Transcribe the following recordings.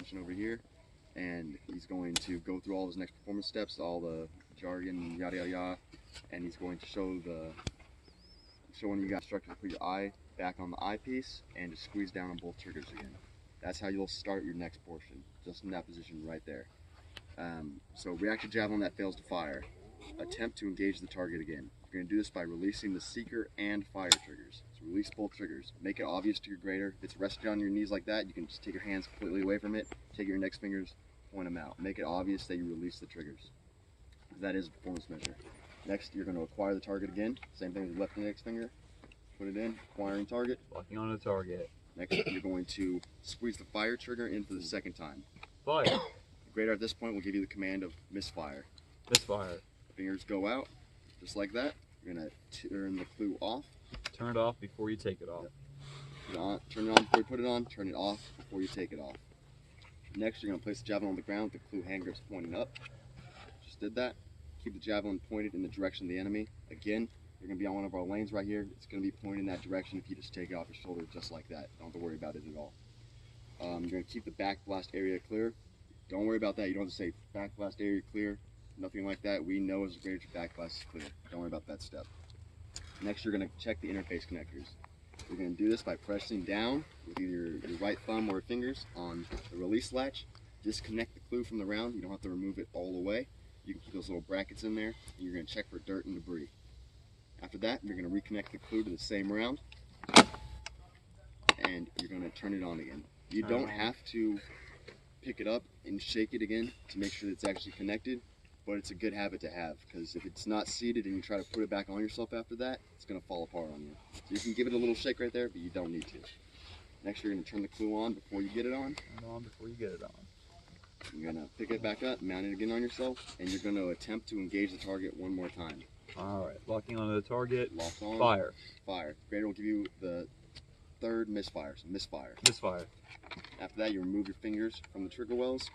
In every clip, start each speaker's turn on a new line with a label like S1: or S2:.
S1: attention over here, and he's going to go through all his next performance steps, all the jargon, yada yada yada, and he's going to show when you got instructed to put your eye back on the eyepiece and to squeeze down on both triggers again. That's how you'll start your next portion, just in that position right there. So reactive javelin that fails to fire. Attempt to engage the target again. You're going to do this by releasing the seeker and fire triggers. So release both triggers. Make it obvious to your grader. If it's rested on your knees like that, you can just take your hands completely away from it, take your index fingers, point them out. Make it obvious that you release the triggers. That is a performance measure. Next, you're going to acquire the target again. Same thing with the left index finger. Put it in, acquiring target.
S2: Locking on the target.
S1: Next, you're going to squeeze the fire trigger in for the second time.
S2: Fire.
S1: The grader at this point will give you the command of misfire.
S2: Misfire.
S1: Fingers go out, just like that. You're going to turn the clue off.
S2: Turn it off before you take it off.
S1: Yep. Turn it on before you put it on, turn it off before you take it off. Next, you're going to place the javelin on the ground with the clue hand grips pointing up. Just did that. Keep the javelin pointed in the direction of the enemy. Again, you're going to be on one of our lanes right here. It's going to be pointing in that direction if you just take it off your shoulder just like that. Don't have to worry about it at all. You're going to keep the back blast area clear. Don't worry about that. You don't have to say back blast area clear. Nothing like that. We know as a grader your back blast is clear. Don't worry about that step. Next, you're going to check the interface connectors. You're going to do this by pressing down with either your right thumb or fingers on the release latch. Disconnect the clue from the round. You don't have to remove it all the way. You can keep those little brackets in there, and you're going to check for dirt and debris. After that, you're going to reconnect the clue to the same round, and you're going to turn it on again. You don't have to pick it up and shake it again to make sure that it's actually connected, but it's a good habit to have, because if it's not seated and you try to put it back on yourself after that, it's going to fall apart on you. So you can give it a little shake right there, but you don't need to. Next, you're going to turn the clue on before you get it on.
S2: Turn it on before you get it on.
S1: You're going to pick it back up, mount it again on yourself, and you're going to attempt to engage the target one more time.
S2: Alright, locking onto the target.
S1: Lock on.
S2: Fire.
S1: Fire. Grader will give you the third misfire, so misfire.
S2: Misfire.
S1: After that, you remove your fingers from the trigger wells,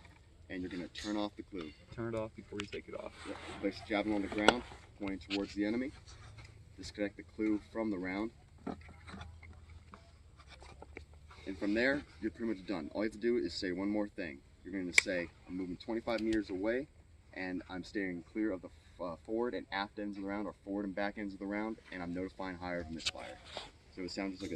S1: and you're going to turn off the clue.
S2: Turn it off before you take it off.
S1: Yep. Place the javelin on the ground, pointing towards the enemy. Disconnect the clue from the round. And from there, you're pretty much done. All you have to do is say one more thing. You're going to say, I'm moving 25 meters away, and I'm staying clear of the forward and aft ends of the round, or forward and back ends of the round, and I'm notifying higher of misfire. So it sounds just like a